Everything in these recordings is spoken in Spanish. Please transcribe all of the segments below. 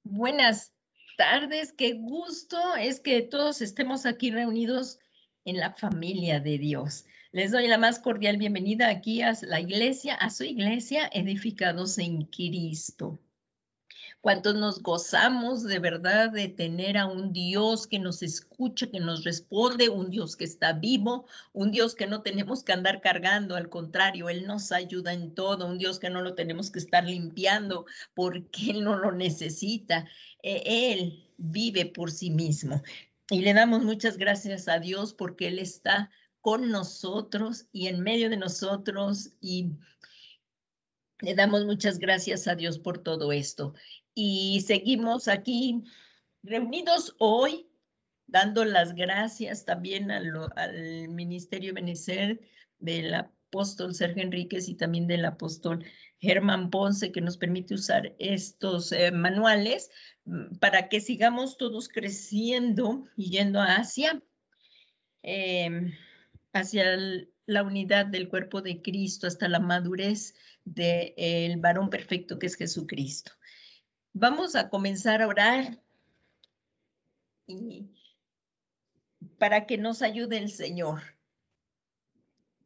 Buenas tardes, qué gusto es que todos estemos aquí reunidos en la familia de Dios. Les doy la más cordial bienvenida aquí a la iglesia, a su iglesia, edificados en Cristo. Cuántos nos gozamos de verdad de tener a un Dios que nos escucha, que nos responde, un Dios que está vivo, un Dios que no tenemos que andar cargando, al contrario, Él nos ayuda en todo, un Dios que no lo tenemos que estar limpiando porque Él no lo necesita. Él vive por sí mismo. Y le damos muchas gracias a Dios porque Él está con nosotros y en medio de nosotros, y le damos muchas gracias a Dios por todo esto. Y seguimos aquí reunidos hoy, dando las gracias también al Ministerio Benecer del apóstol Sergio Enríquez y también del apóstol Germán Ponce, que nos permite usar estos manuales para que sigamos todos creciendo y yendo hacia la unidad del cuerpo de Cristo, hasta la madurez del varón perfecto que es Jesucristo. Vamos a comenzar a orar y para que nos ayude el Señor.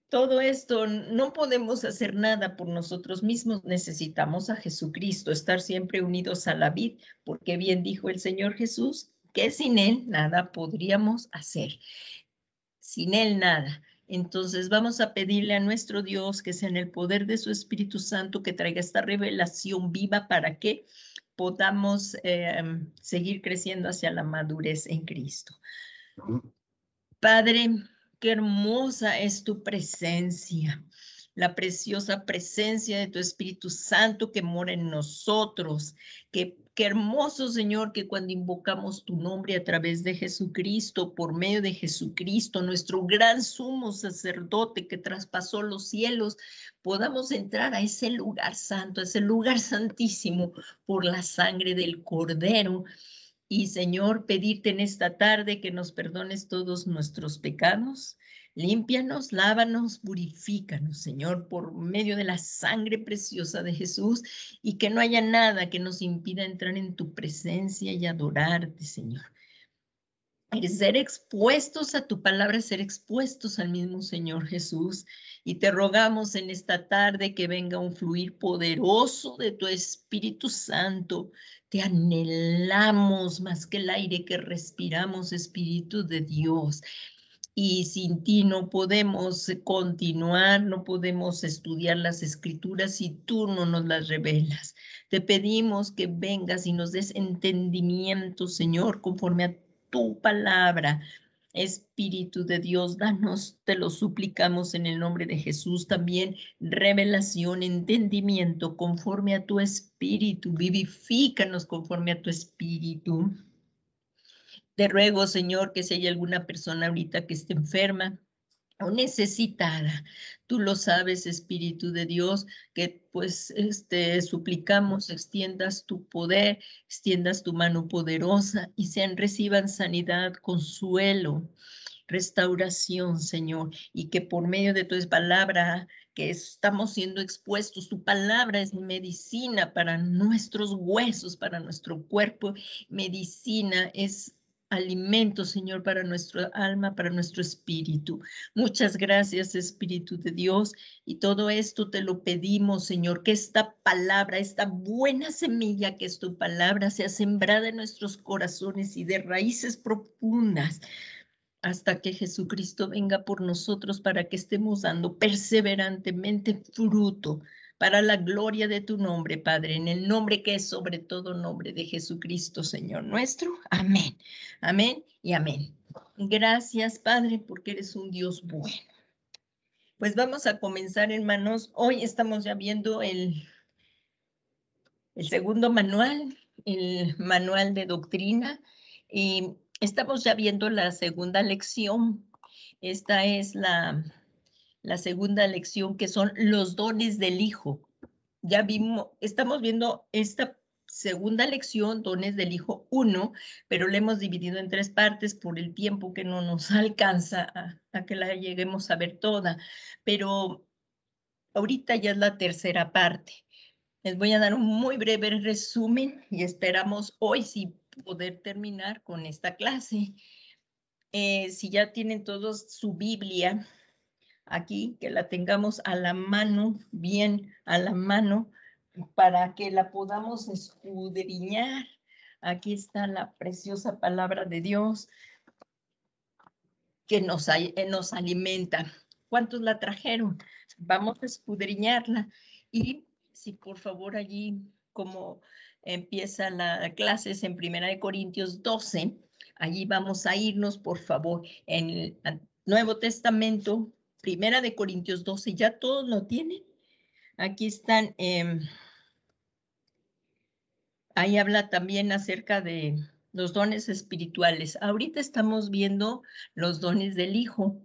Todo esto no podemos hacer nada por nosotros mismos, necesitamos a Jesucristo, estar siempre unidos a la vid, porque bien dijo el Señor Jesús, que sin Él nada podríamos hacer. Sin Él nada. Entonces vamos a pedirle a nuestro Dios que sea en el poder de su Espíritu Santo que traiga esta revelación viva para que podamos seguir creciendo hacia la madurez en Cristo. Padre, qué hermosa es tu presencia, la preciosa presencia de tu Espíritu Santo que mora en nosotros. Qué hermoso, Señor, que cuando invocamos tu nombre a través de Jesucristo, por medio de Jesucristo, nuestro gran sumo sacerdote que traspasó los cielos, podamos entrar a ese lugar santo, a ese lugar santísimo por la sangre del Cordero. Y Señor, pedirte en esta tarde que nos perdones todos nuestros pecados, límpianos, lávanos, purifícanos, Señor, por medio de la sangre preciosa de Jesús, y que no haya nada que nos impida entrar en tu presencia y adorarte, Señor. Ser expuestos a tu palabra, ser expuestos al mismo Señor Jesús. Y te rogamos en esta tarde que venga un fluir poderoso de tu Espíritu Santo. Te anhelamos más que el aire que respiramos, Espíritu de Dios. Y sin ti no podemos continuar, no podemos estudiar las Escrituras si tú no nos las revelas. Te pedimos que vengas y nos des entendimiento, Señor, conforme a tu palabra. Espíritu de Dios, danos, te lo suplicamos en el nombre de Jesús, también revelación, entendimiento conforme a tu espíritu, vivifícanos conforme a tu espíritu. Te ruego, Señor, que si hay alguna persona ahorita que esté enferma o necesitada, tú lo sabes, Espíritu de Dios, que pues suplicamos, extiendas tu poder, extiendas tu mano poderosa y reciban sanidad, consuelo, restauración, Señor, y que por medio de tu palabra que estamos siendo expuestos, tu palabra es medicina para nuestros huesos, para nuestro cuerpo, medicina es alimento, Señor, para nuestra alma, para nuestro espíritu. Muchas gracias, Espíritu de Dios, y todo esto te lo pedimos, Señor, que esta palabra, esta buena semilla que es tu palabra, sea sembrada en nuestros corazones y de raíces profundas, hasta que Jesucristo venga por nosotros para que estemos dando perseverantemente fruto para la gloria de tu nombre, Padre, en el nombre que es sobre todo nombre de Jesucristo, Señor nuestro. Amén, amén y amén. Gracias, Padre, porque eres un Dios bueno. Pues vamos a comenzar, hermanos. Hoy estamos ya viendo el segundo manual, el manual de doctrina, y estamos ya viendo la segunda lección. Esta es la segunda lección, que son los dones del Hijo. Ya vimos, estamos viendo esta segunda lección, dones del Hijo 1, pero la hemos dividido en 3 partes por el tiempo que no nos alcanza a que la lleguemos a ver toda. Pero ahorita ya es la tercera parte. Les voy a dar un muy breve resumen y esperamos hoy sí poder terminar con esta clase. Si ya tienen todos su Biblia aquí, que la tengamos a la mano, bien a la mano, para que la podamos escudriñar. Aquí está la preciosa palabra de Dios que nos alimenta. ¿Cuántos la trajeron? Vamos a escudriñarla. Y si por favor allí, como empieza la clase, es en 1 Corintios 12, allí vamos a irnos, por favor, en el Nuevo Testamento, 1 Corintios 12, ¿ya todos lo tienen? Aquí están, ahí habla también acerca de los dones espirituales. Ahorita estamos viendo los dones del Hijo.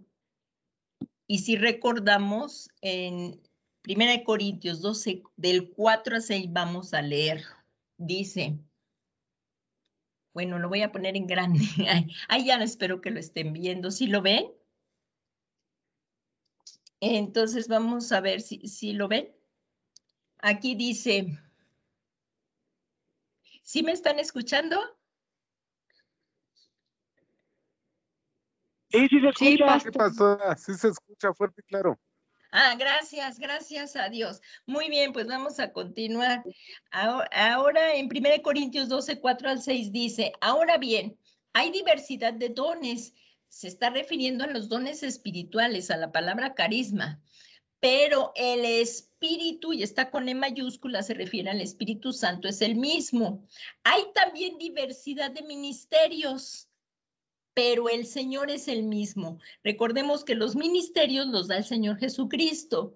Y si recordamos, en 1 Corintios 12, del 4 a 6 vamos a leer. Dice, bueno, lo voy a poner en grande. Ahí ya espero que lo estén viendo. ¿Sí lo ven? Entonces vamos a ver si lo ven. Aquí dice, ¿sí me están escuchando? Sí, sí se escucha. ¿Qué pasó? Sí se escucha fuerte y claro. Gracias a Dios. Muy bien, pues vamos a continuar. Ahora en 1 Corintios 12, 4 al 6 dice, ahora bien, hay diversidad de dones. Se está refiriendo a los dones espirituales, a la palabra carisma. Pero el Espíritu, y está con E mayúscula, se refiere al Espíritu Santo, es el mismo. Hay también diversidad de ministerios, pero el Señor es el mismo. Recordemos que los ministerios los da el Señor Jesucristo.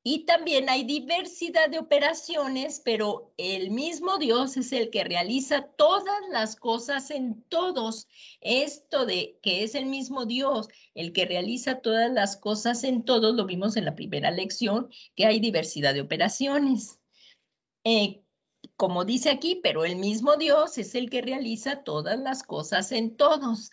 Y también hay diversidad de operaciones, pero el mismo Dios es el que realiza todas las cosas en todos. Esto de que es el mismo Dios el que realiza todas las cosas en todos, lo vimos en la primera lección, que hay diversidad de operaciones. Como dice aquí, pero el mismo Dios es el que realiza todas las cosas en todos.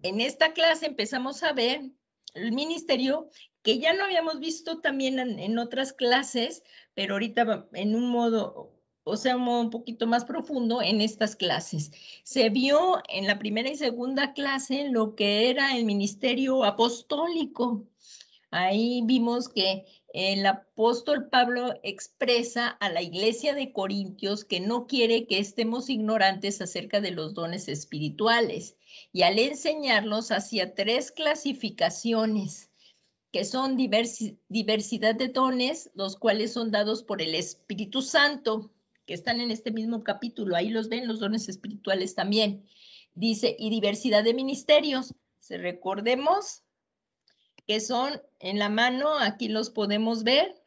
En esta clase empezamos a ver el ministerio que ya no habíamos visto también en otras clases, pero ahorita en un modo, o sea, un modo un poquito más profundo en estas clases. Se vio en la primera y segunda clase lo que era el ministerio apostólico. Ahí vimos que el apóstol Pablo expresa a la iglesia de Corintios que no quiere que estemos ignorantes acerca de los dones espirituales y al enseñarlos hacia 3 clasificaciones que son diversidad de dones, los cuales son dados por el Espíritu Santo, que están en este mismo capítulo, ahí los ven los dones espirituales también. Dice, y diversidad de ministerios, si recordemos que son en la mano, aquí los podemos ver,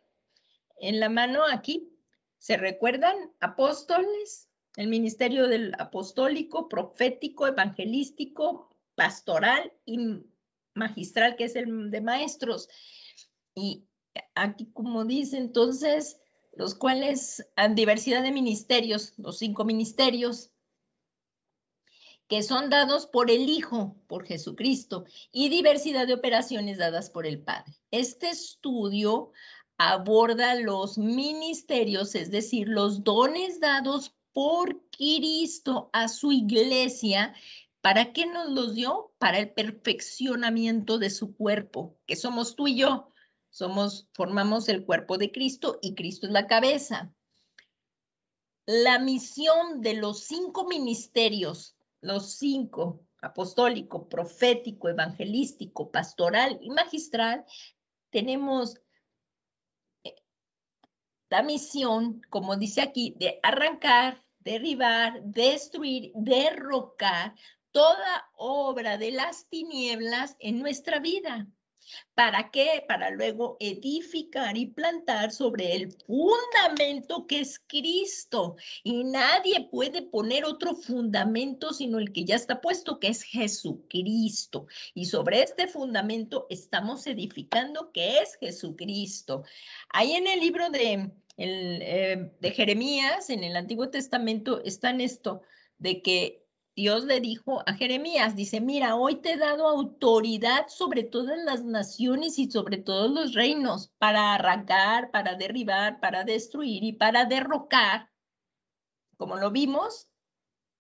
en la mano aquí, ¿se recuerdan? Apóstoles, el ministerio del apostólico, profético, evangelístico, pastoral y magistral, que es el de maestros. Y aquí, como dice, entonces, los cuales, diversidad de ministerios, los 5 ministerios, que son dados por el Hijo, por Jesucristo, y diversidad de operaciones dadas por el Padre. Este estudio aborda los ministerios, es decir, los dones dados por Cristo a su iglesia. ¿Para qué nos los dio? Para el perfeccionamiento de su cuerpo, que somos tú y yo. Formamos el cuerpo de Cristo y Cristo es la cabeza. La misión de los 5 ministerios, los 5, apostólico, profético, evangelístico, pastoral y magistral, tenemos la misión, como dice aquí, de arrancar, derribar, destruir, derrocar toda obra de las tinieblas en nuestra vida. ¿Para qué? Para luego edificar y plantar sobre el fundamento que es Cristo. Y nadie puede poner otro fundamento sino el que ya está puesto, que es Jesucristo. Y sobre este fundamento estamos edificando, que es Jesucristo. Ahí en el libro de Jeremías, en el Antiguo Testamento, está en esto, de que Dios le dijo a Jeremías, dice, mira, hoy te he dado autoridad sobre todas las naciones y sobre todos los reinos para arrancar, para derribar, para destruir y para derrocar, como lo vimos,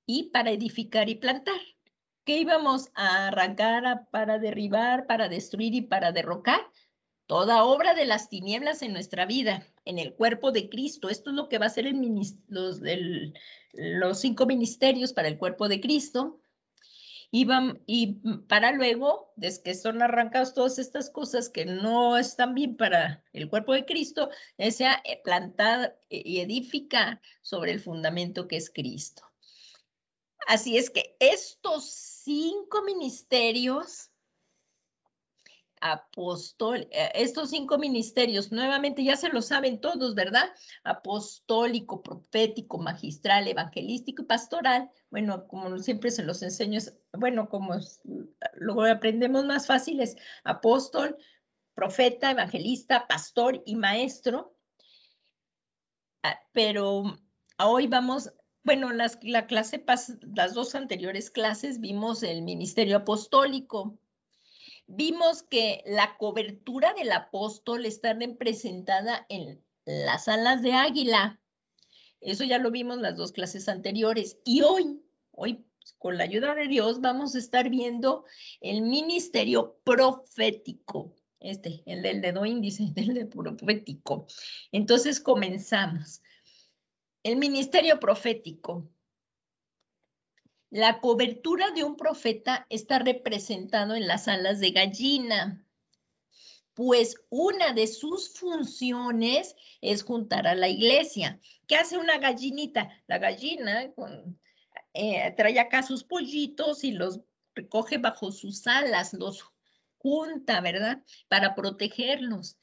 y para edificar y plantar. ¿Qué íbamos a arrancar, para derribar, para destruir y para derrocar? Toda obra de las tinieblas en nuestra vida, en el cuerpo de Cristo. Esto es lo que va a ser los 5 ministerios para el cuerpo de Cristo. Y para luego, desde que son arrancadas todas estas cosas que no están bien para el cuerpo de Cristo, sea plantar y edificar sobre el fundamento que es Cristo. Así es que estos 5 ministerios estos 5 ministerios, nuevamente ya se lo saben todos, ¿verdad? Apostólico, profético, magistral, evangelístico y pastoral. Bueno, como siempre se los enseño, bueno, como luego aprendemos más fácil, es apóstol, profeta, evangelista, pastor y maestro. Pero hoy vamos, bueno, las 2 anteriores clases vimos el ministerio apostólico. Vimos que la cobertura del apóstol está representada en las alas de águila. Eso ya lo vimos en las 2 clases anteriores. Y hoy, con la ayuda de Dios, vamos a estar viendo el ministerio profético. El del dedo índice, el de profético. Entonces comenzamos. El ministerio profético. La cobertura de un profeta está representado en las alas de gallina, pues una de sus funciones es juntar a la iglesia. ¿Qué hace una gallinita? La gallina trae acá sus pollitos y los recoge bajo sus alas, los junta, ¿verdad? Para protegerlos.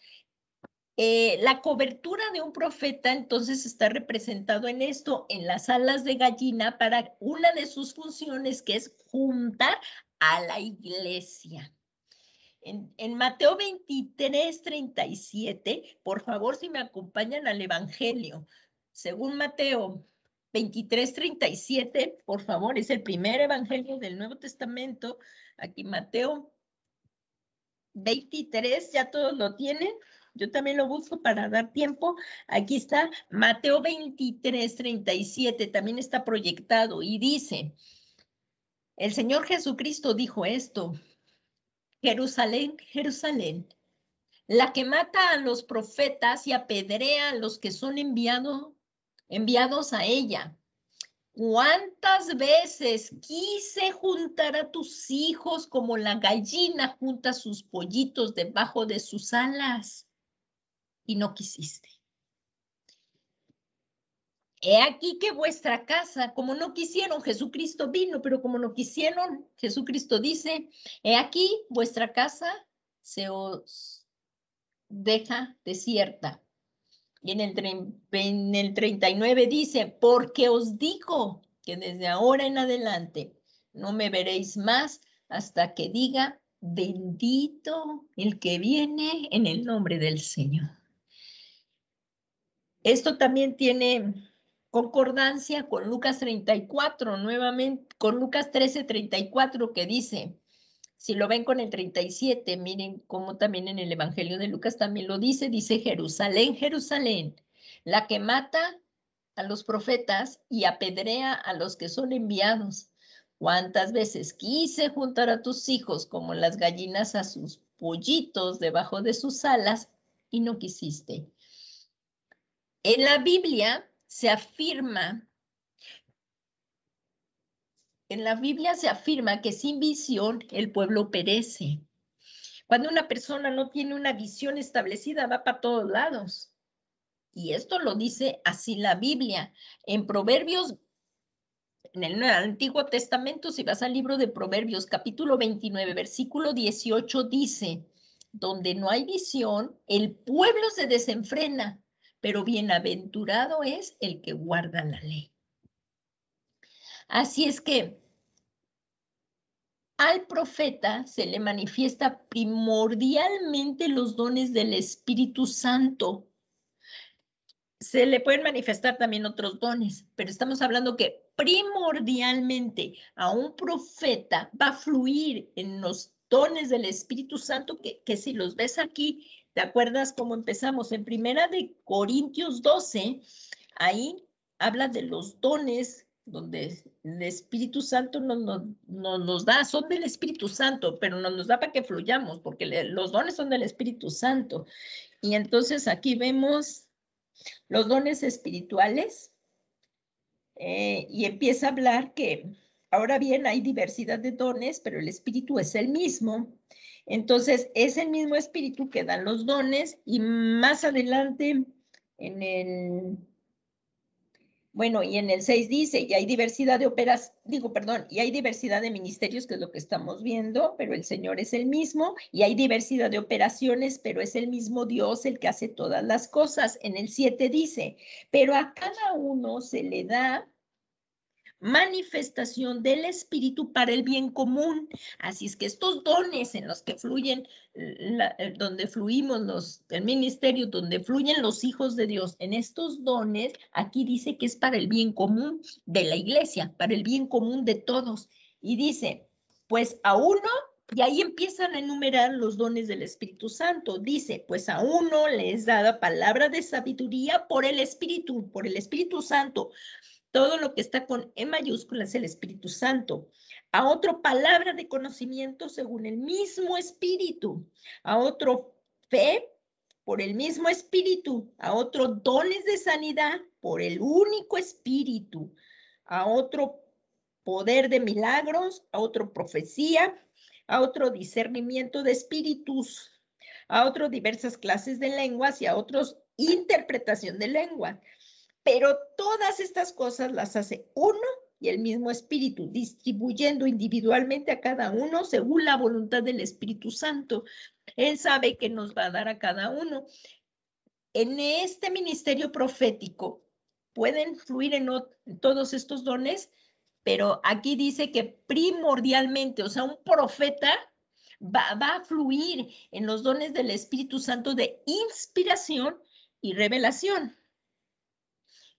La cobertura de un profeta entonces está representado en esto, en las alas de gallina, para una de sus funciones que es juntar a la iglesia. En Mateo 23, 37, por favor, si me acompañan al Evangelio, según Mateo 23, 37, por favor, es el primer Evangelio del Nuevo Testamento. Aquí Mateo 23, ya todos lo tienen. Yo también lo busco para dar tiempo. Aquí está Mateo 23, 37, también está proyectado y dice, el Señor Jesucristo dijo esto, Jerusalén, Jerusalén, la que mata a los profetas y apedrea a los que son enviados a ella. ¿Cuántas veces quise juntar a tus hijos como la gallina junta sus pollitos debajo de sus alas? Y no quisiste. He aquí que vuestra casa, como no quisieron, Jesucristo vino, pero como no quisieron, Jesucristo dice, he aquí vuestra casa se os deja desierta. Y en el 39 dice, porque os digo que desde ahora en adelante no me veréis más hasta que diga, bendito el que viene en el nombre del Señor. Esto también tiene concordancia con Lucas 34, nuevamente, con Lucas 13, 34, que dice, si lo ven con el 37, miren cómo también en el Evangelio de Lucas también lo dice Jerusalén, Jerusalén, la que mata a los profetas y apedrea a los que son enviados. ¿Cuántas veces quise juntar a tus hijos como las gallinas a sus pollitos debajo de sus alas y no quisiste? En la Biblia se afirma que sin visión el pueblo perece. Cuando una persona no tiene una visión establecida, va para todos lados. Y esto lo dice así la Biblia. En Proverbios, en el Antiguo Testamento, si vas al libro de Proverbios, capítulo 29, versículo 18, dice, donde no hay visión, el pueblo se desenfrena, pero bienaventurado es el que guarda la ley. Así es que al profeta se le manifiesta primordialmente los dones del Espíritu Santo. Se le pueden manifestar también otros dones, pero estamos hablando que primordialmente a un profeta va a fluir en los dones del Espíritu Santo, que si los ves aquí, ¿te acuerdas cómo empezamos? En 1 Corintios 12, ahí habla de los dones donde el Espíritu Santo nos da, son del Espíritu Santo, pero no nos da para que fluyamos, porque los dones son del Espíritu Santo. Y entonces aquí vemos los dones espirituales, y empieza a hablar que ahora bien hay diversidad de dones, pero el Espíritu es el mismo. Entonces es el mismo Espíritu que da los dones, y más adelante en el... Bueno, y en el 6 dice, y hay diversidad de y hay diversidad de ministerios, que es lo que estamos viendo, pero el Señor es el mismo, y hay diversidad de operaciones, pero es el mismo Dios el que hace todas las cosas. En el 7 dice, pero a cada uno se le da manifestación del Espíritu para el bien común. Así es que estos dones en los que fluyen, donde fluimos el ministerio, donde fluyen los hijos de Dios, en estos dones, aquí dice que es para el bien común de la iglesia, para el bien común de todos. Y dice, pues a uno, y ahí empiezan a enumerar los dones del Espíritu Santo. Dice, pues a uno le es dada palabra de sabiduría por el Espíritu Santo. Todo lo que está con E mayúscula es el Espíritu Santo. A otro, palabra de conocimiento según el mismo Espíritu. A otro, fe por el mismo Espíritu. A otro, dones de sanidad por el único Espíritu. A otro, poder de milagros. A otro, profecía. A otro, discernimiento de espíritus. A otro, diversas clases de lenguas. Y a otros, interpretación de lenguas. Pero todas estas cosas las hace uno y el mismo Espíritu, distribuyendo individualmente a cada uno según la voluntad del Espíritu Santo. Él sabe que nos va a dar a cada uno. En este ministerio profético pueden fluir en todos estos dones, pero aquí dice que primordialmente, o sea, un profeta va a fluir en los dones del Espíritu Santo de inspiración y revelación.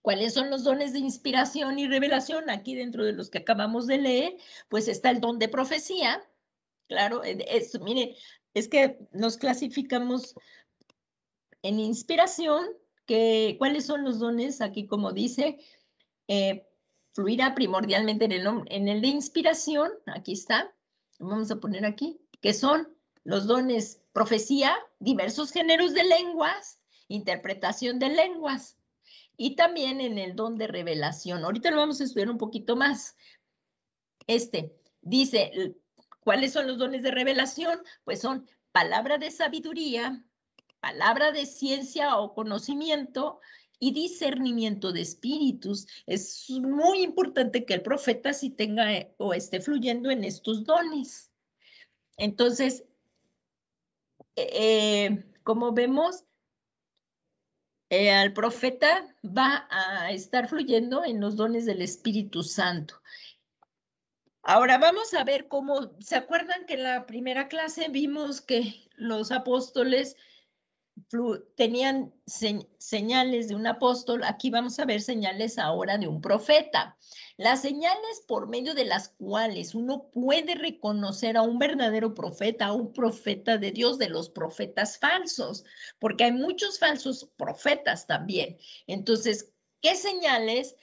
¿Cuáles son los dones de inspiración y revelación? Aquí dentro de los que acabamos de leer, pues está el don de profecía. Claro, miren, es que nos clasificamos en inspiración, ¿cuáles son los dones? Aquí como dice, fluirá primordialmente en el de inspiración, aquí está, vamos a poner aquí, que son los dones profecía, diversos géneros de lenguas, interpretación de lenguas. Y también en el don de revelación. Ahorita lo vamos a estudiar un poquito más. Dice, ¿cuáles son los dones de revelación? Pues son palabra de sabiduría, palabra de ciencia o conocimiento y discernimiento de espíritus. Es muy importante que el profeta sí tenga o esté fluyendo en estos dones. Entonces, como vemos, al profeta va a estar fluyendo en los dones del Espíritu Santo. Ahora vamos a ver cómo, ¿se acuerdan que en la primera clase vimos que los apóstoles tenían señales de un apóstol? Aquí vamos a ver señales ahora de un profeta. Las señales por medio de las cuales uno puede reconocer a un verdadero profeta, a un profeta de Dios, de los profetas falsos, porque hay muchos falsos profetas también. Entonces, ¿qué señales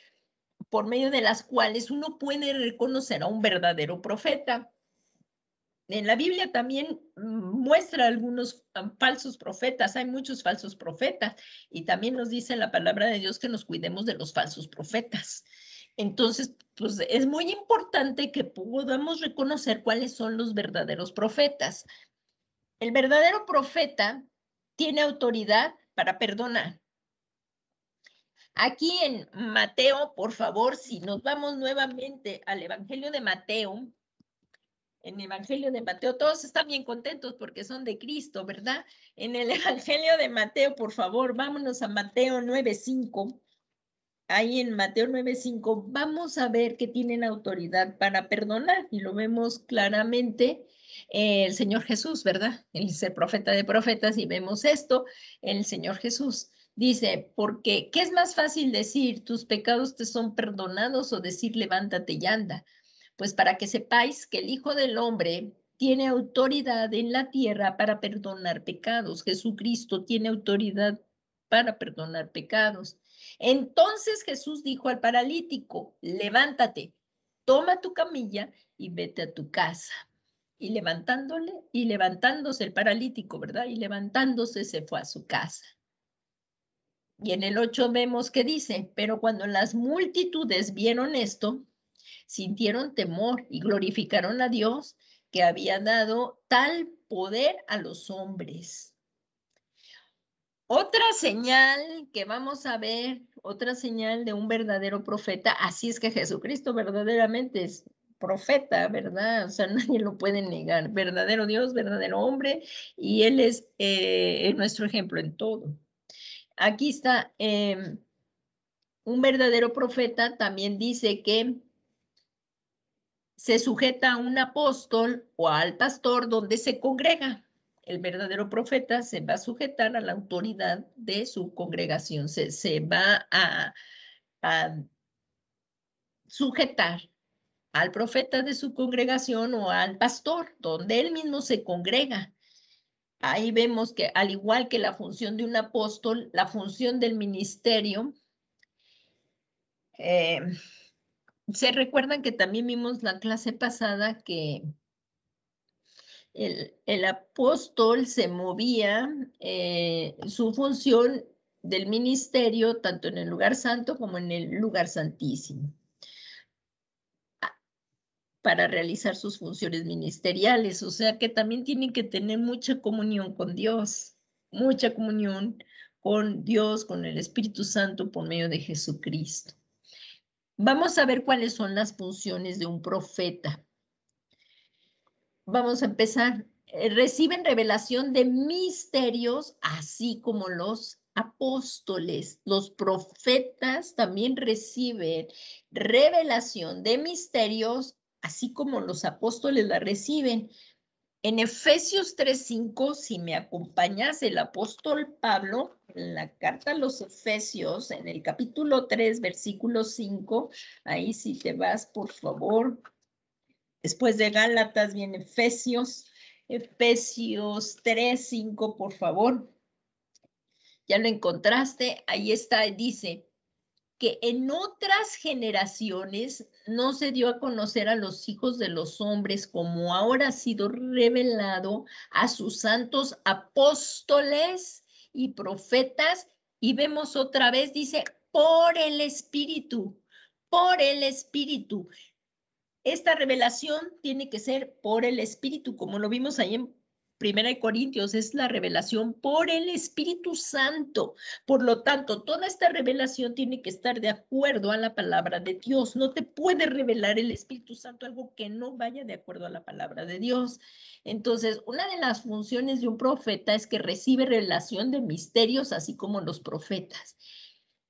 por medio de las cuales uno puede reconocer a un verdadero profeta? En la Biblia también muestra algunos falsos profetas, hay muchos falsos profetas, y también nos dice la palabra de Dios que nos cuidemos de los falsos profetas. Entonces, pues es muy importante que podamos reconocer cuáles son los verdaderos profetas. El verdadero profeta tiene autoridad para perdonar. Aquí en Mateo, por favor, si nos vamos nuevamente al Evangelio de Mateo, en el Evangelio de Mateo, todos están bien contentos porque son de Cristo, ¿verdad? En el Evangelio de Mateo, por favor, vámonos a Mateo 9:5. Ahí en Mateo 9:5 vamos a ver que tienen autoridad para perdonar y lo vemos claramente. El Señor Jesús, ¿verdad? Él es el profeta de profetas y vemos esto, el Señor Jesús. Dice, porque, ¿qué es más fácil decir? ¿Tus pecados te son perdonados o decir levántate y anda? Pues para que sepáis que el Hijo del Hombre tiene autoridad en la tierra para perdonar pecados. Jesucristo tiene autoridad para perdonar pecados. Entonces Jesús dijo al paralítico, levántate, toma tu camilla y vete a tu casa. Y levantándose el paralítico, ¿verdad? Y levantándose se fue a su casa. Y en el 8 vemos que dice, pero cuando las multitudes vieron esto, sintieron temor y glorificaron a Dios que había dado tal poder a los hombres. Otra señal que vamos a ver, otra señal de un verdadero profeta, así es que Jesucristo verdaderamente es profeta, ¿verdad? O sea, nadie lo puede negar, verdadero Dios, verdadero hombre, y Él es nuestro ejemplo en todo. Aquí está, un verdadero profeta también dice que se sujeta a un apóstol o al pastor donde se congrega. El verdadero profeta se va a sujetar a la autoridad de su congregación, se va a sujetar al profeta de su congregación o al pastor, donde él mismo se congrega. Ahí vemos que al igual que la función de un apóstol, la función del ministerio, se recuerdan que también vimos la clase pasada que el apóstol se movía, su función del ministerio, tanto en el lugar santo como en el lugar santísimo, para realizar sus funciones ministeriales. O sea que también tienen que tener mucha comunión con Dios, mucha comunión con Dios, con el Espíritu Santo por medio de Jesucristo. Vamos a ver cuáles son las funciones de un profeta. Vamos a empezar. Reciben revelación de misterios, así como los apóstoles. Los profetas también reciben revelación de misterios, así como los apóstoles la reciben. En Efesios 3:5, si me acompañas, el apóstol Pablo, en la carta a los Efesios, en el capítulo 3, versículo 5, ahí si te vas, por favor. Después de Gálatas viene Efesios 3:5, por favor. Ya lo encontraste, ahí está, dice que en otras generaciones no se dio a conocer a los hijos de los hombres como ahora ha sido revelado a sus santos apóstoles y profetas. Y vemos otra vez, dice, por el Espíritu, por el Espíritu. Esta revelación tiene que ser por el Espíritu, como lo vimos ahí en 1 Corintios, es la revelación por el Espíritu Santo. Por lo tanto, toda esta revelación tiene que estar de acuerdo a la palabra de Dios. No te puede revelar el Espíritu Santo algo que no vaya de acuerdo a la palabra de Dios. Entonces, una de las funciones de un profeta es que recibe revelación de misterios, así como los profetas.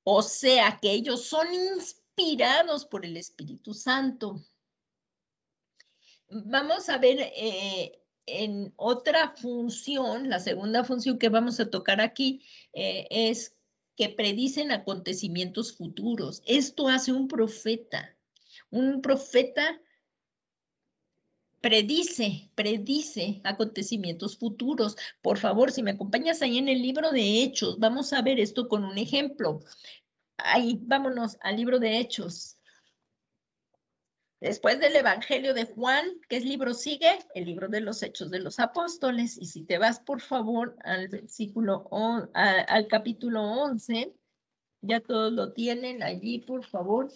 O sea, que ellos son inspirados por el Espíritu Santo. Vamos a ver en otra función, la segunda función que vamos a tocar aquí es que predicen acontecimientos futuros. Esto hace un profeta. Un profeta predice acontecimientos futuros. Por favor, si me acompañas ahí en el libro de Hechos, vamos a ver esto con un ejemplo. Ahí, vámonos al libro de Hechos. Después del Evangelio de Juan, ¿qué libro sigue? El libro de los Hechos de los Apóstoles. Y si te vas, por favor, al al capítulo 11, ya todos lo tienen allí, por favor.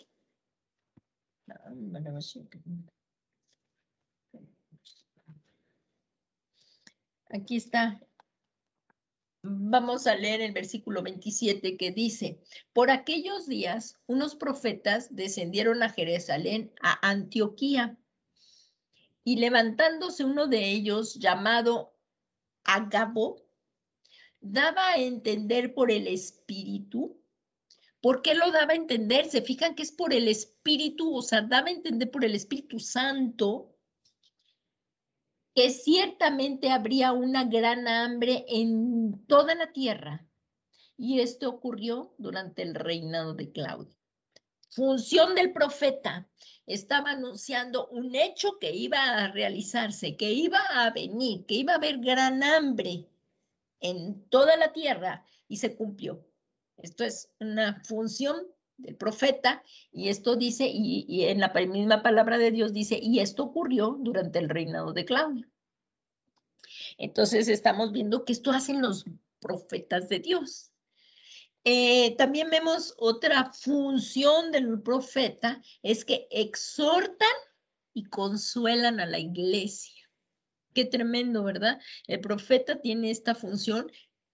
Aquí está. Vamos a leer el versículo 27 que dice, por aquellos días unos profetas descendieron a Jerusalén, a Antioquía, y levantándose uno de ellos llamado Agabo, daba a entender por el Espíritu. ¿Por qué lo daba a entender? Se fijan que es por el Espíritu, o sea, daba a entender por el Espíritu Santo que ciertamente habría una gran hambre en toda la tierra y esto ocurrió durante el reinado de Claudio. Función del profeta. Estaba anunciando un hecho que iba a realizarse, que iba a venir, que iba a haber gran hambre en toda la tierra y se cumplió. Esto es una función del profeta y esto dice, y en la misma palabra de Dios dice, y esto ocurrió durante el reinado de Claudio. Entonces estamos viendo que esto hacen los profetas de Dios. También vemos otra función del profeta, es que exhortan y consuelan a la iglesia. Qué tremendo, ¿verdad? El profeta tiene esta función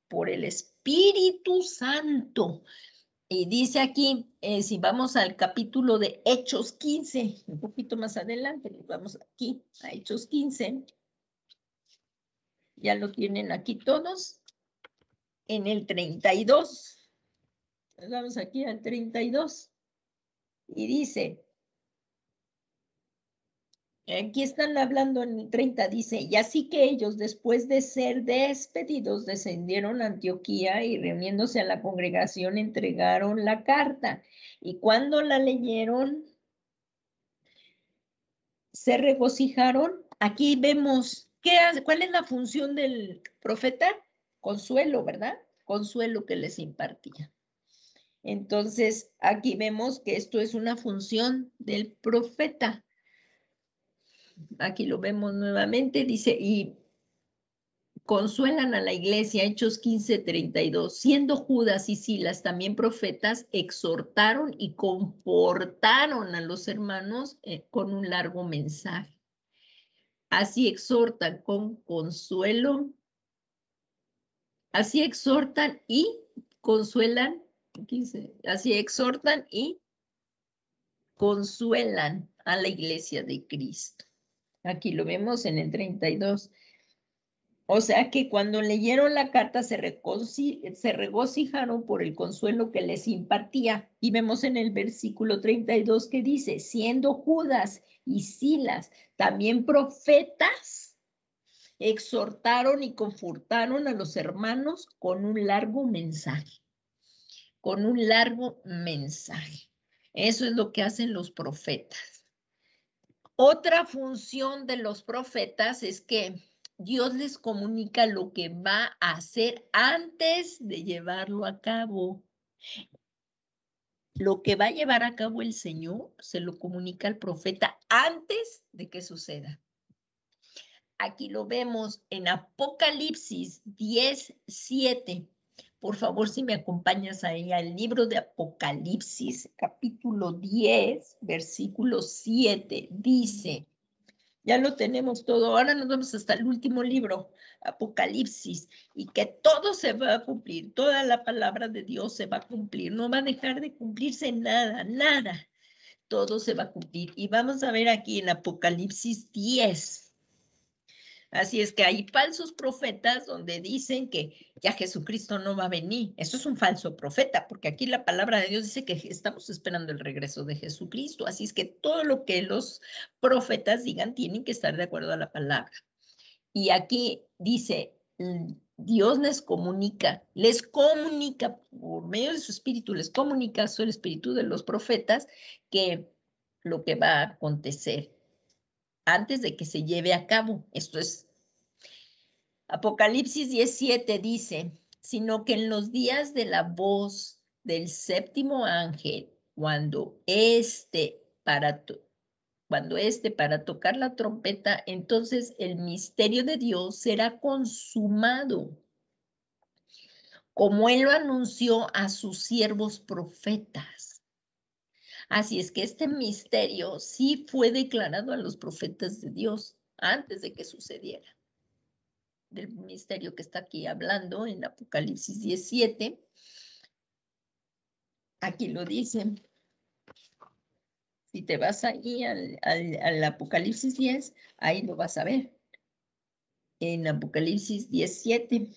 por el Espíritu Santo. Y dice aquí, si vamos al capítulo de Hechos 15, un poquito más adelante, vamos aquí a Hechos 15. Ya lo tienen aquí todos. En el 32. Vamos aquí al 32. Y dice, aquí están hablando en el 30, dice, y así que ellos, después de ser despedidos, descendieron a Antioquía y reuniéndose a la congregación, entregaron la carta. Y cuando la leyeron, se regocijaron. Aquí vemos, ¿cuál es la función del profeta? Consuelo, ¿verdad? Consuelo que les impartía. Entonces, aquí vemos que esto es una función del profeta. Aquí lo vemos nuevamente, dice, y consuelan a la iglesia, Hechos 15:32, siendo Judas y Silas también profetas, exhortaron y confortaron a los hermanos con un largo mensaje. Así exhortan con consuelo, así exhortan y consuelan, así exhortan y consuelan a la iglesia de Cristo. Aquí lo vemos en el 32. O sea que cuando leyeron la carta se regocijaron por el consuelo que les impartía. Y vemos en el versículo 32 que dice, siendo Judas y Silas también profetas, exhortaron y confortaron a los hermanos con un largo mensaje. Con un largo mensaje. Eso es lo que hacen los profetas. Otra función de los profetas es que Dios les comunica lo que va a hacer antes de llevarlo a cabo. Lo que va a llevar a cabo el Señor se lo comunica al profeta antes de que suceda. Aquí lo vemos en Apocalipsis 10:7. Por favor, si me acompañas ahí al libro de Apocalipsis, capítulo 10, versículo 7, dice, ya lo tenemos todo, ahora nos vamos hasta el último libro, Apocalipsis, y que todo se va a cumplir, toda la palabra de Dios se va a cumplir, no va a dejar de cumplirse nada, nada, todo se va a cumplir. Y vamos a ver aquí en Apocalipsis 10. Así es que hay falsos profetas donde dicen que ya Jesucristo no va a venir. Eso es un falso profeta, porque aquí la palabra de Dios dice que estamos esperando el regreso de Jesucristo. Así es que todo lo que los profetas digan tienen que estar de acuerdo a la palabra. Y aquí dice, Dios les comunica por medio de su espíritu, les comunica el espíritu de los profetas que lo que va a acontecer antes de que se lleve a cabo. Esto es Apocalipsis 17 dice, sino que en los días de la voz del séptimo ángel, cuando éste para tocar la trompeta, entonces el misterio de Dios será consumado, como él lo anunció a sus siervos profetas. Así es que este misterio sí fue declarado a los profetas de Dios antes de que sucediera. Del misterio que está aquí hablando en Apocalipsis 17. Aquí lo dicen. Si te vas ahí al Apocalipsis 10, ahí lo vas a ver. En Apocalipsis 17.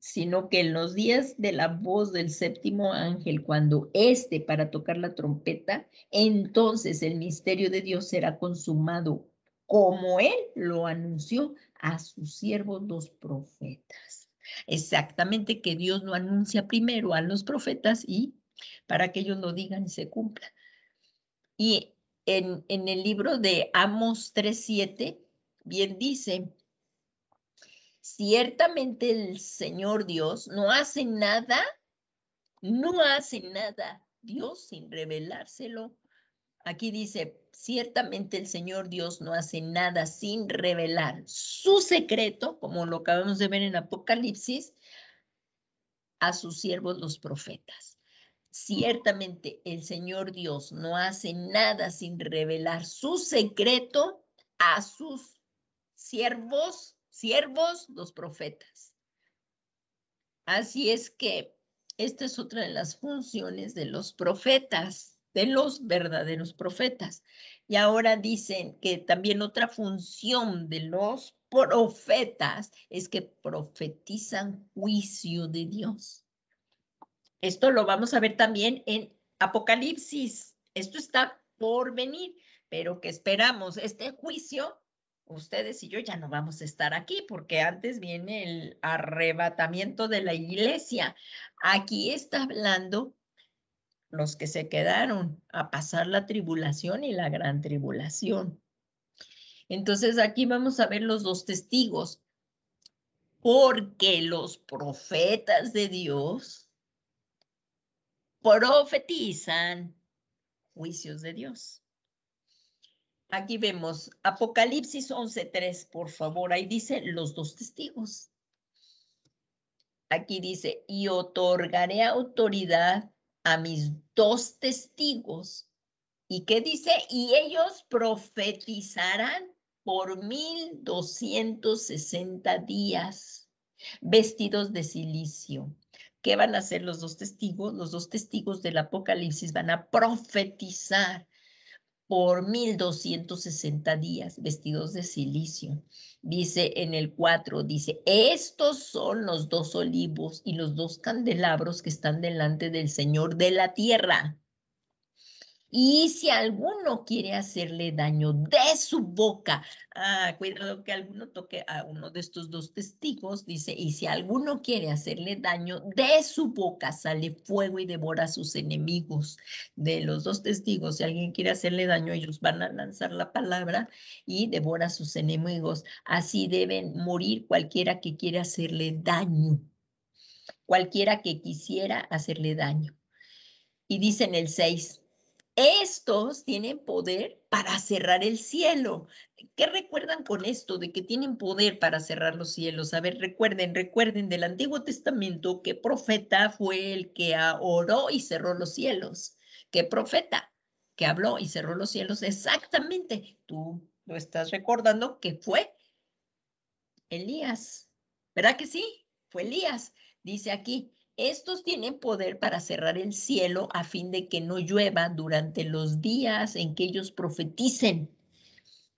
Sino que en los días de la voz del séptimo ángel, cuando éste para tocar la trompeta, entonces el misterio de Dios será consumado, como él lo anunció a sus siervos los profetas. Exactamente, que Dios lo anuncia primero a los profetas y para que ellos lo digan y se cumpla. Y en el libro de Amos 3:7, bien dice, ciertamente el Señor Dios no hace nada Dios sin revelárselo. Aquí dice, ciertamente el Señor Dios no hace nada sin revelar su secreto, como lo acabamos de ver en Apocalipsis, a sus siervos los profetas. Ciertamente el Señor Dios no hace nada sin revelar su secreto a sus siervos los profetas. Así es que esta es otra de las funciones de los profetas, de los verdaderos profetas. Y ahora dicen que también otra función de los profetas es que profetizan juicio de Dios. Esto lo vamos a ver también en Apocalipsis. Esto está por venir, pero que esperamos este juicio. Ustedes y yo ya no vamos a estar aquí porque antes viene el arrebatamiento de la iglesia. Aquí está hablando los que se quedaron a pasar la tribulación y la gran tribulación. Entonces aquí vamos a ver los dos testigos, porque los profetas de Dios profetizan juicios de Dios. Aquí vemos Apocalipsis 11:3, por favor, ahí dice los dos testigos. Aquí dice, y otorgaré autoridad a mis dos testigos. ¿Y qué dice? Y ellos profetizarán por 1260 días, vestidos de silicio. ¿Qué van a hacer los dos testigos? Los dos testigos del Apocalipsis van a profetizar por 1260 días, vestidos de silicio. Dice en el 4, dice, estos son los dos olivos y los dos candelabros que están delante del Señor de la tierra. Y si alguno quiere hacerle daño de su boca, cuidado que alguno toque a uno de estos dos testigos, dice, y si alguno quiere hacerle daño de su boca, sale fuego y devora a sus enemigos. De los dos testigos, si alguien quiere hacerle daño, ellos van a lanzar la palabra y devora a sus enemigos. Así deben morir cualquiera que quiera hacerle daño, cualquiera que quisiera hacerle daño. Y dice en el 6, estos tienen poder para cerrar el cielo. ¿Qué recuerdan con esto de que tienen poder para cerrar los cielos? A ver, recuerden del Antiguo Testamento, ¿qué profeta fue el que oró y cerró los cielos? ¿Qué profeta que habló y cerró los cielos? Exactamente, tú lo estás recordando que fue Elías, ¿verdad que sí? Fue Elías. Dice aquí, estos tienen poder para cerrar el cielo a fin de que no llueva durante los días en que ellos profeticen.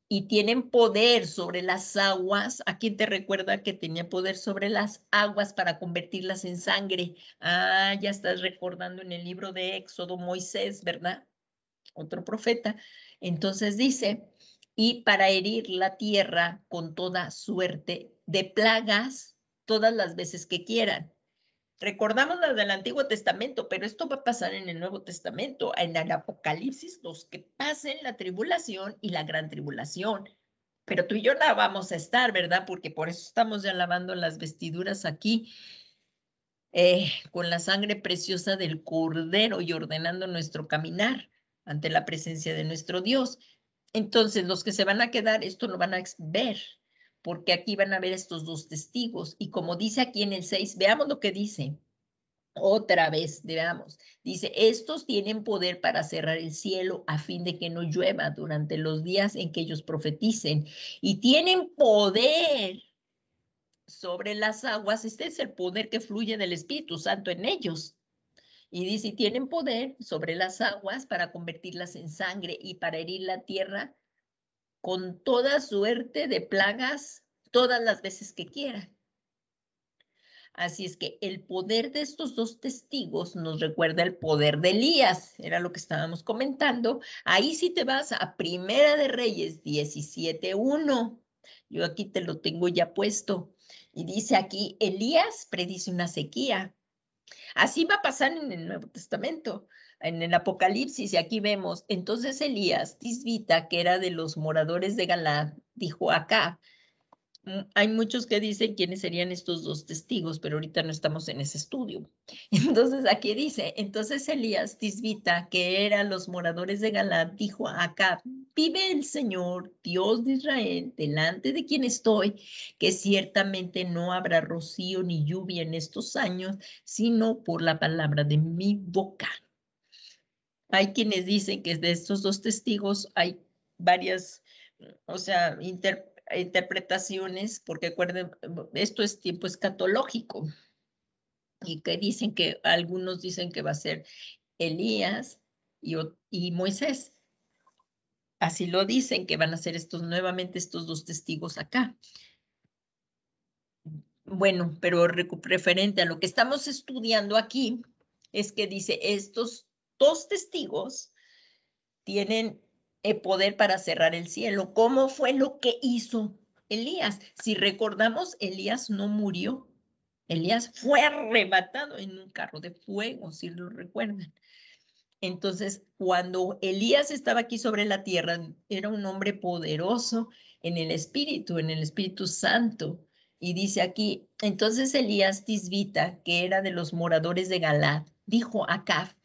Y tienen poder sobre las aguas. ¿A quién te recuerda que tenía poder sobre las aguas para convertirlas en sangre? Ya estás recordando en el libro de Éxodo, Moisés, ¿verdad? Otro profeta. Entonces dice, y para herir la tierra con toda suerte de plagas todas las veces que quieran. Recordamos las del Antiguo Testamento, pero esto va a pasar en el Nuevo Testamento, en el Apocalipsis, los que pasen la tribulación y la gran tribulación. Pero tú y yo la vamos a estar, ¿verdad? Porque por eso estamos ya lavando las vestiduras aquí, con la sangre preciosa del Cordero y ordenando nuestro caminar ante la presencia de nuestro Dios. Entonces, los que se van a quedar, esto lo van a ver, porque aquí van a ver estos dos testigos. Y como dice aquí en el 6, veamos lo que dice. Otra vez, veamos. Dice, estos tienen poder para cerrar el cielo a fin de que no llueva durante los días en que ellos profeticen. Y tienen poder sobre las aguas. Este es el poder que fluye del Espíritu Santo en ellos. Y dice, y tienen poder sobre las aguas para convertirlas en sangre y para herir la tierra con toda suerte de plagas todas las veces que quieran. Así es que el poder de estos dos testigos nos recuerda el poder de Elías, era lo que estábamos comentando. Ahí sí te vas a Primera de Reyes 17:1. Yo aquí te lo tengo ya puesto. Y dice aquí, Elías predice una sequía. Así va a pasar en el Nuevo Testamento, en el Apocalipsis, y aquí vemos, entonces Elías, tisbita, que era de los moradores de Galaad, dijo acá, hay muchos que dicen quiénes serían estos dos testigos, pero ahorita no estamos en ese estudio. Entonces aquí dice, entonces Elías tisbita, que eran los moradores de Galaad, dijo acá, vive el Señor, Dios de Israel, delante de quien estoy, que ciertamente no habrá rocío ni lluvia en estos años, sino por la palabra de mi boca. Hay quienes dicen que de estos dos testigos hay varias, o sea, interpretaciones, porque recuerden, esto es tiempo escatológico, y que dicen que algunos dicen que va a ser Elías y Moisés. Así lo dicen, que van a ser nuevamente estos dos testigos acá. Bueno, pero referente a lo que estamos estudiando aquí, es que dice, estos dos testigos tienen el poder para cerrar el cielo. ¿Cómo fue lo que hizo Elías? Si recordamos, Elías no murió. Elías fue arrebatado en un carro de fuego, si lo recuerdan. Entonces, cuando Elías estaba aquí sobre la tierra, era un hombre poderoso en el Espíritu Santo. Y dice aquí, entonces Elías tisbita, que era de los moradores de Galaad, dijo a Acab,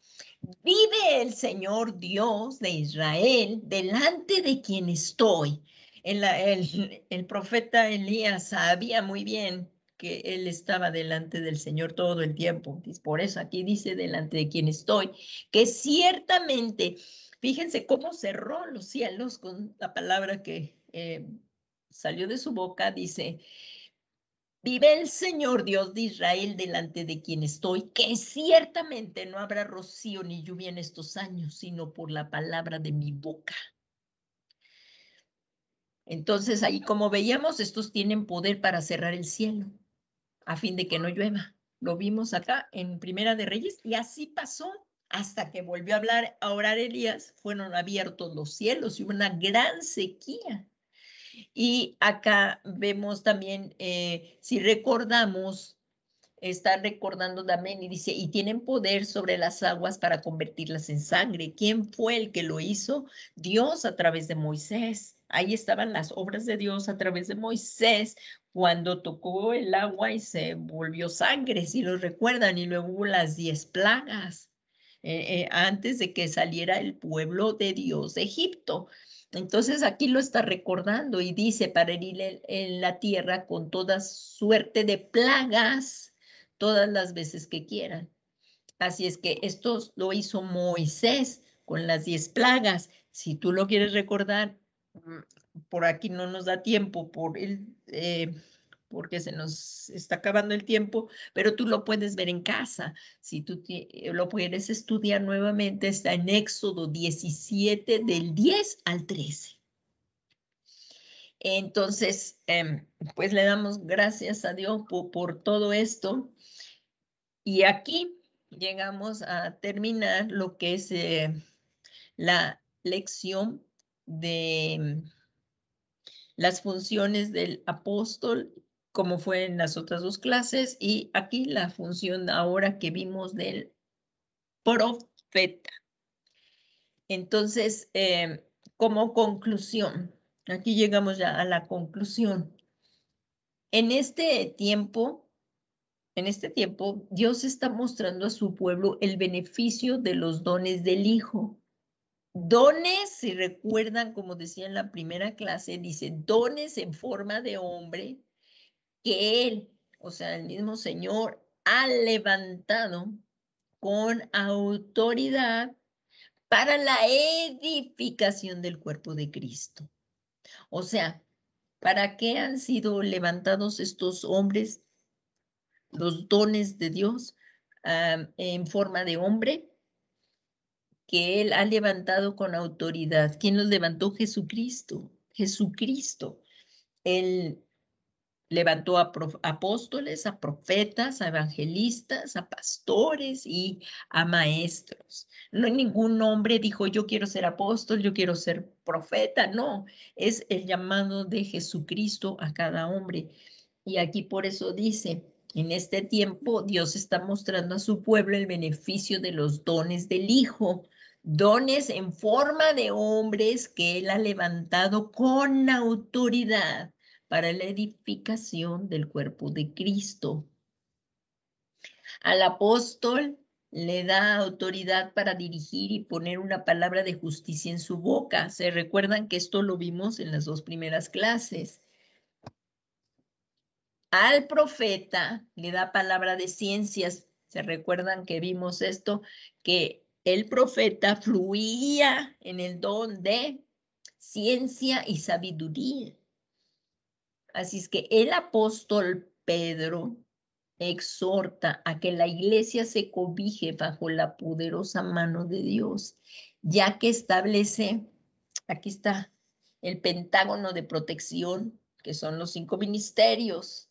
vive el Señor Dios de Israel, delante de quien estoy. El profeta Elías sabía muy bien que él estaba delante del Señor todo el tiempo. Por eso aquí dice, delante de quien estoy, que ciertamente, fíjense cómo cerró los cielos con la palabra que salió de su boca, dice, vive el Señor Dios de Israel, delante de quien estoy, que ciertamente no habrá rocío ni lluvia en estos años, sino por la palabra de mi boca. Entonces, ahí como veíamos, estos tienen poder para cerrar el cielo, a fin de que no llueva. Lo vimos acá en Primera de Reyes, y así pasó hasta que volvió a orar Elías, fueron abiertos los cielos y hubo una gran sequía. Y acá vemos también, si recordamos, está recordando también y dice, y tienen poder sobre las aguas para convertirlas en sangre. ¿Quién fue el que lo hizo? Dios a través de Moisés. Ahí estaban las obras de Dios a través de Moisés, cuando tocó el agua y se volvió sangre, si lo recuerdan, y luego hubo las 10 plagas, antes de que saliera el pueblo de Dios de Egipto. Entonces aquí lo está recordando y dice, para herir en la tierra con toda suerte de plagas, todas las veces que quieran. Así es que esto lo hizo Moisés con las 10 plagas. Si tú lo quieres recordar, por aquí no nos da tiempo porque se nos está acabando el tiempo, pero tú lo puedes ver en casa. Si tú lo puedes estudiar nuevamente, está en Éxodo 17, del 10 al 13. Entonces, pues le damos gracias a Dios por todo esto. Y aquí llegamos a terminar lo que es la lección de las funciones del apóstol, como fue en las otras dos clases, y aquí la función ahora que vimos del profeta. Entonces, como conclusión, aquí llegamos ya a la conclusión. En este tiempo, Dios está mostrando a su pueblo el beneficio de los dones del Hijo. Dones, si recuerdan, como decía en la primera clase, dice dones en forma de hombre que Él, o sea, el mismo Señor, ha levantado con autoridad para la edificación del cuerpo de Cristo. O sea, ¿para qué han sido levantados estos hombres? Los dones de Dios en forma de hombre que Él ha levantado con autoridad. ¿Quién los levantó? Jesucristo. Jesucristo. Él levantó a apóstoles, a profetas, a evangelistas, a pastores y a maestros. No hay ningún hombre dijo, yo quiero ser apóstol, yo quiero ser profeta. No, es el llamado de Jesucristo a cada hombre. Y aquí por eso dice, en este tiempo Dios está mostrando a su pueblo el beneficio de los dones del Hijo, dones en forma de hombres que Él ha levantado con autoridad para la edificación del cuerpo de Cristo. Al apóstol le da autoridad para dirigir y poner una palabra de justicia en su boca. ¿Se recuerdan que esto lo vimos en las 2 primeras clases? Al profeta le da palabra de ciencias. ¿Se recuerdan que vimos esto? Que el profeta fluía en el don de ciencia y sabiduría. Así es que el apóstol Pedro exhorta a que la iglesia se cobije bajo la poderosa mano de Dios, ya que establece, aquí está, el pentágono de protección, que son los 5 ministerios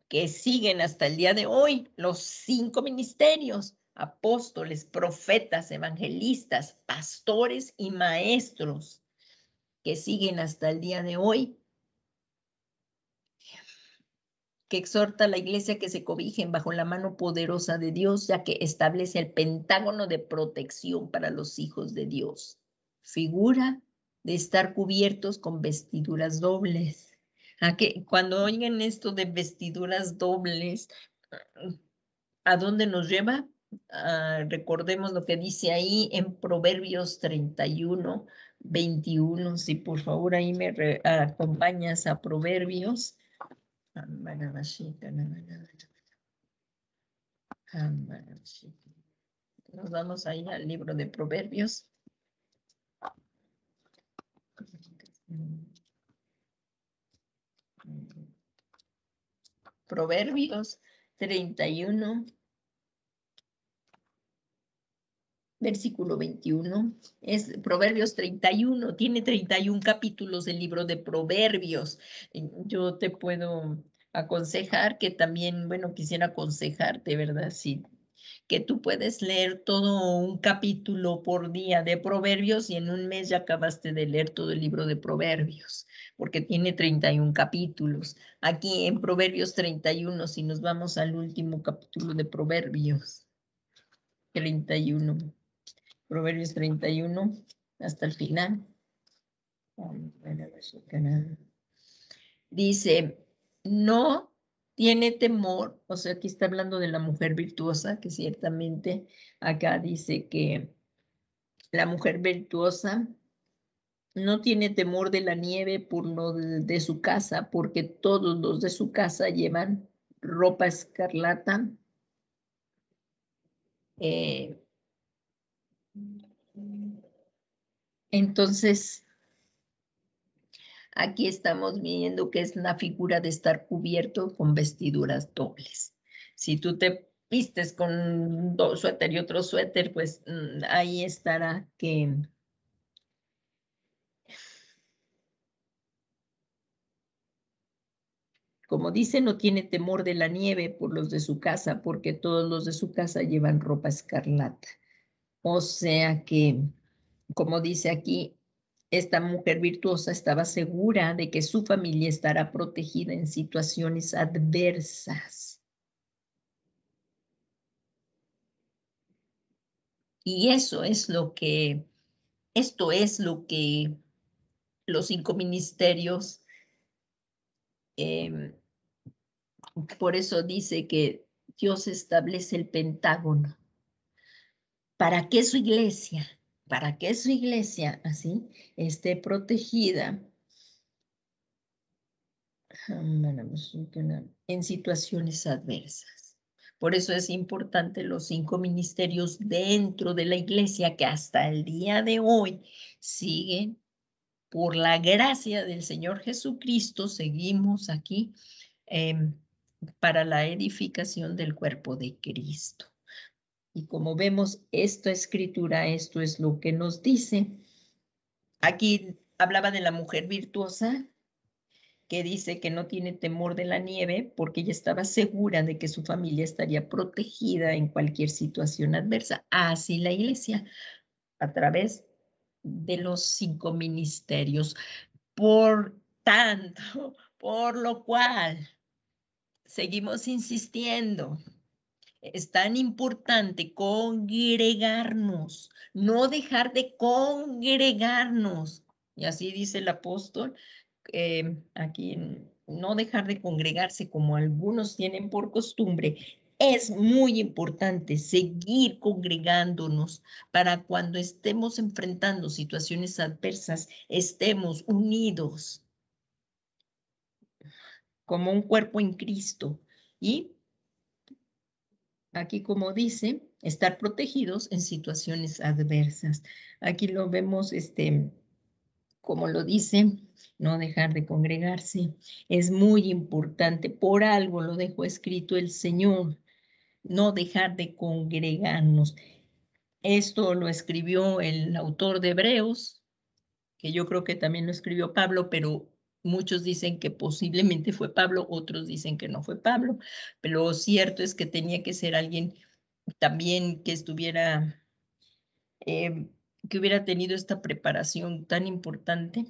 que siguen hasta el día de hoy, los 5 ministerios: apóstoles, profetas, evangelistas, pastores y maestros, que siguen hasta el día de hoy, que exhorta a la iglesia que se cobijen bajo la mano poderosa de Dios, ya que establece el pentágono de protección para los hijos de Dios. Figura de estar cubiertos con vestiduras dobles. Cuando oigan esto de vestiduras dobles, ¿a dónde nos lleva? Recordemos lo que dice ahí en Proverbios 31, 21. Si por favor ahí me acompañas a Proverbios. Nos vamos ahí al libro de Proverbios. Proverbios 31, versículo 21. Es Proverbios 31, tiene 31 capítulos el libro de Proverbios. Yo te puedo aconsejar que también, bueno, quisiera aconsejarte, ¿verdad? Sí, que tú puedes leer todo un capítulo por día de Proverbios y en un mes ya acabaste de leer todo el libro de Proverbios, porque tiene 31 capítulos. Aquí en Proverbios 31, si nos vamos al último capítulo de Proverbios, 31, Proverbios 31, hasta el final. Dice, no tiene temor, o sea, aquí está hablando de la mujer virtuosa, que ciertamente acá dice que la mujer virtuosa no tiene temor de la nieve por lo de su casa, porque todos los de su casa llevan ropa escarlata. Entonces, aquí estamos viendo que es una figura de estar cubierto con vestiduras dobles. Si tú te vistes con un suéter y otro suéter, pues ahí estará que como dice, no tiene temor de la nieve por los de su casa, porque todos los de su casa llevan ropa escarlata. O sea que, como dice aquí, esta mujer virtuosa estaba segura de que su familia estará protegida en situaciones adversas. Y esto es lo que los 5 ministerios, por eso dice que Dios establece el pentágono. ¿Para qué su iglesia? Para que su iglesia así esté protegida en situaciones adversas. Por eso es importante los 5 ministerios dentro de la iglesia que hasta el día de hoy siguen. Por la gracia del Señor Jesucristo, seguimos aquí para la edificación del cuerpo de Cristo. Y como vemos, esta escritura, esto es lo que nos dice. Aquí hablaba de la mujer virtuosa, que dice que no tiene temor de la nieve porque ella estaba segura de que su familia estaría protegida en cualquier situación adversa. Así la iglesia, a través de los 5 ministerios. Por tanto, por lo cual, seguimos insistiendo, es tan importante congregarnos, no dejar de congregarnos. Y así dice el apóstol, aquí, no dejar de congregarse como algunos tienen por costumbre. Es muy importante seguir congregándonos para cuando estemos enfrentando situaciones adversas, estemos unidos como un cuerpo en Cristo. Y aquí, como dice, estar protegidos en situaciones adversas. Aquí lo vemos, como lo dice, no dejar de congregarse. Es muy importante, por algo lo dejó escrito el Señor, no dejar de congregarnos. Esto lo escribió el autor de Hebreos, que yo creo que también lo escribió Pablo, pero muchos dicen que posiblemente fue Pablo, otros dicen que no fue Pablo, pero lo cierto es que tenía que ser alguien también que estuviera, que hubiera tenido esta preparación tan importante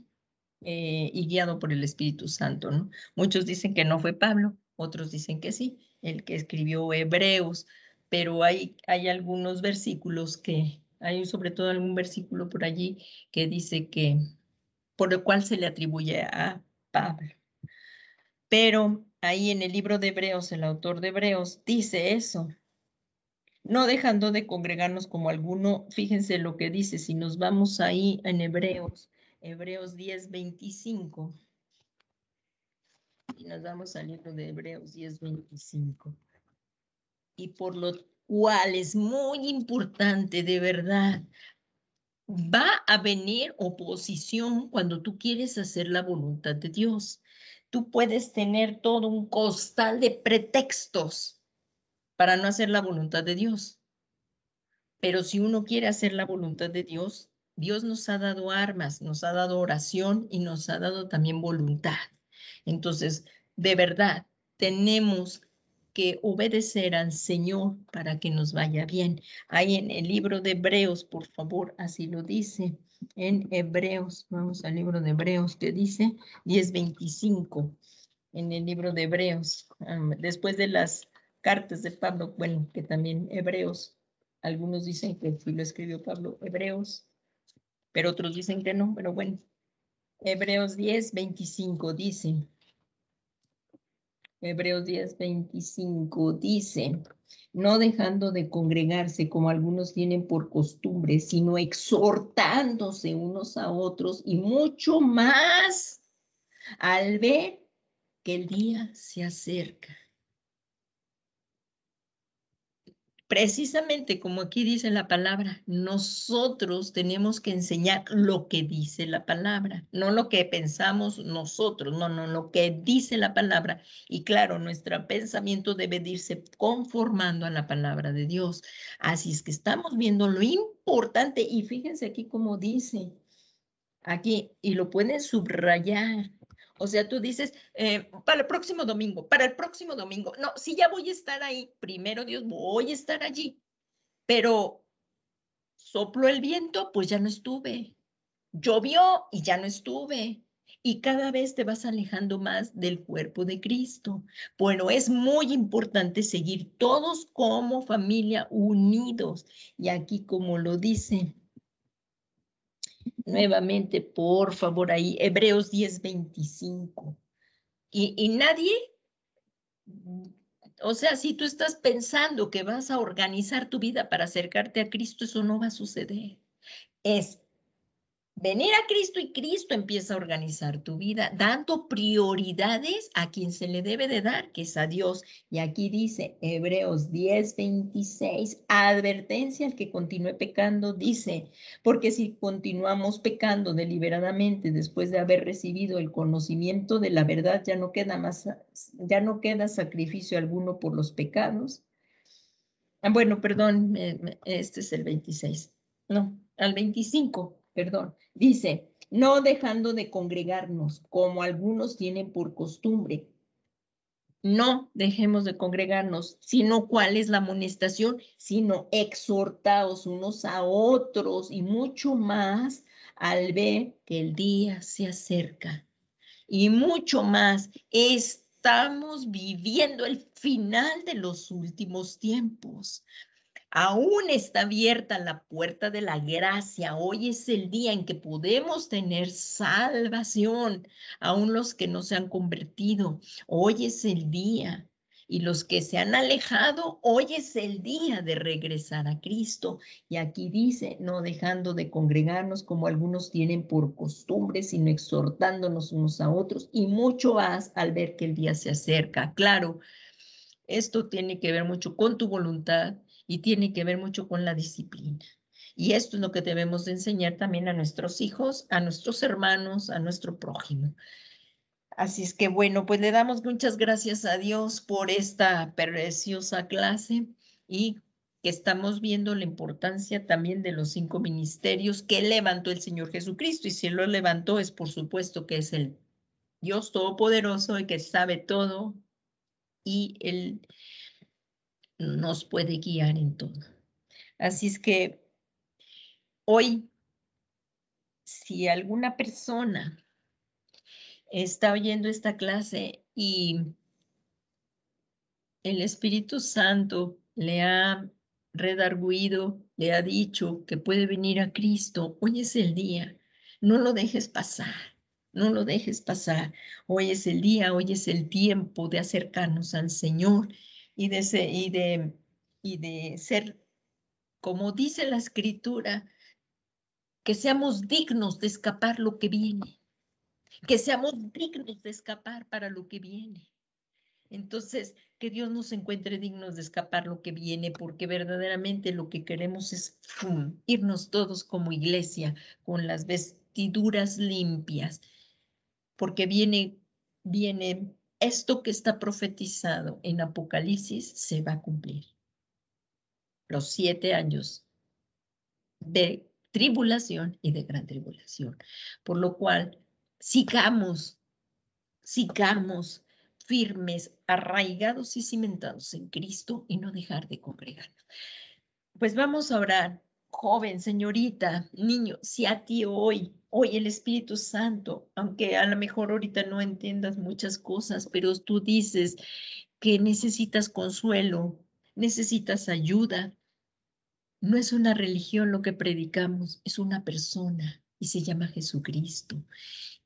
y guiado por el Espíritu Santo, ¿no? Muchos dicen que no fue Pablo, otros dicen que sí, el que escribió Hebreos, pero hay algunos versículos hay sobre todo algún versículo por allí que dice que, por el cual se le atribuye a Pablo. Pero ahí en el libro de Hebreos, el autor de Hebreos dice eso, no dejando de congregarnos como alguno, fíjense lo que dice, si nos vamos ahí en Hebreos 10:25, y nos vamos al libro de Hebreos 10:25. Y por lo cual es muy importante, de verdad, va a venir oposición cuando tú quieres hacer la voluntad de Dios. Tú puedes tener todo un costal de pretextos para no hacer la voluntad de Dios. Pero si uno quiere hacer la voluntad de Dios, Dios nos ha dado armas, nos ha dado oración y nos ha dado también voluntad. Entonces, de verdad, tenemos que obedecer al Señor para que nos vaya bien. Ahí en el libro de Hebreos, por favor, así lo dice. En Hebreos, vamos al libro de Hebreos, que dice 10:25. En el libro de Hebreos, después de las cartas de Pablo, bueno, que también Hebreos, algunos dicen que sí lo escribió Pablo, Hebreos, pero otros dicen que no, pero bueno, Hebreos 10:25 dice, Hebreos 10:25 dice, no dejando de congregarse como algunos tienen por costumbre, sino exhortándose unos a otros y mucho más al ver que el día se acerca. Precisamente como aquí dice la palabra, nosotros tenemos que enseñar lo que dice la palabra, no lo que pensamos nosotros, no, lo que dice la palabra. Y claro, nuestro pensamiento debe de irse conformando a la palabra de Dios. Así es que estamos viendo lo importante y fíjense aquí como dice, aquí, y lo pueden subrayar. O sea, tú dices, para el próximo domingo, para el próximo domingo. No, si ya voy a estar ahí, primero Dios, voy a estar allí. Pero sopló el viento, pues ya no estuve. Llovió y ya no estuve. Y cada vez te vas alejando más del cuerpo de Cristo. Bueno, es muy importante seguir todos como familia unidos. Y aquí, como lo dice nuevamente, por favor, ahí, Hebreos 10:25. Y nadie, o sea, si tú estás pensando que vas a organizar tu vida para acercarte a Cristo, eso no va a suceder. Es venir a Cristo y Cristo empieza a organizar tu vida, dando prioridades a quien se le debe de dar, que es a Dios. Y aquí dice Hebreos 10:26, advertencia al que continúe pecando, dice, porque si continuamos pecando deliberadamente después de haber recibido el conocimiento de la verdad, ya no queda sacrificio alguno por los pecados. Bueno, perdón, este es el 26. No, al 25, perdón. Dice, no dejando de congregarnos, como algunos tienen por costumbre. No dejemos de congregarnos, sino cuál es la amonestación, sino exhortaos unos a otros y mucho más al ver que el día se acerca. Y mucho más, estamos viviendo el final de los últimos tiempos. Aún está abierta la puerta de la gracia. Hoy es el día en que podemos tener salvación, aún los que no se han convertido. Hoy es el día. Y los que se han alejado, hoy es el día de regresar a Cristo. Y aquí dice, no dejando de congregarnos como algunos tienen por costumbre, sino exhortándonos unos a otros, y mucho más al ver que el día se acerca. Claro, esto tiene que ver mucho con tu voluntad y tiene que ver mucho con la disciplina. Y esto es lo que debemos de enseñar también a nuestros hijos, a nuestros hermanos, a nuestro prójimo. Así es que bueno, pues le damos muchas gracias a Dios por esta preciosa clase y que estamos viendo la importancia también de los 5 ministerios que levantó el Señor Jesucristo. Y si Él lo levantó es por supuesto que es el Dios Todopoderoso y que sabe todo y Él nos puede guiar en todo. Así es que hoy, si alguna persona está oyendo esta clase y el Espíritu Santo le ha redarguido, le ha dicho que puede venir a Cristo, hoy es el día, no lo dejes pasar, no lo dejes pasar. Hoy es el día, hoy es el tiempo de acercarnos al Señor y de ser, como dice la Escritura, que seamos dignos de escapar lo que viene, que seamos dignos de escapar para lo que viene. Entonces, que Dios nos encuentre dignos de escapar lo que viene, porque verdaderamente lo que queremos es irnos todos como iglesia con las vestiduras limpias, porque viene esto que está profetizado en Apocalipsis se va a cumplir. Los 7 años de tribulación y de gran tribulación. Por lo cual, sigamos firmes, arraigados y cimentados en Cristo y no dejar de congregarnos. Pues vamos a orar. Joven, señorita, niño, si a ti hoy el Espíritu Santo, aunque a lo mejor ahorita no entiendas muchas cosas, pero tú dices que necesitas consuelo, necesitas ayuda. No es una religión lo que predicamos, es una persona y se llama Jesucristo.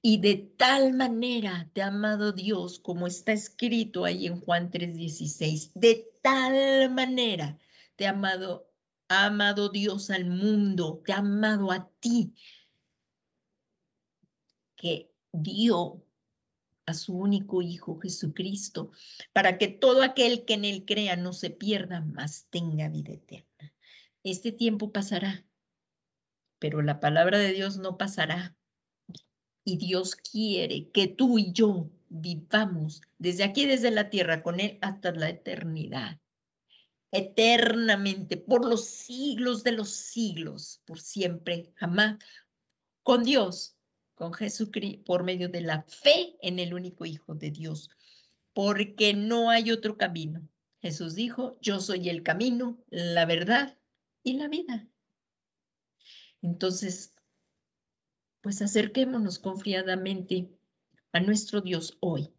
Y de tal manera te ha amado Dios, como está escrito ahí en Juan 3:16, de tal manera te ha amado Dios al mundo, te ha amado a ti, que dio a su único Hijo Jesucristo, para que todo aquel que en él crea no se pierda, mas tenga vida eterna. Este tiempo pasará, pero la palabra de Dios no pasará. Y Dios quiere que tú y yo vivamos desde aquí, desde la tierra, con Él hasta la eternidad. Eternamente, por los siglos de los siglos, por siempre, jamás, con Dios, con Jesucristo, por medio de la fe en el único Hijo de Dios, porque no hay otro camino. Jesús dijo, yo soy el camino, la verdad y la vida. Entonces, pues acerquémonos confiadamente a nuestro Dios hoy.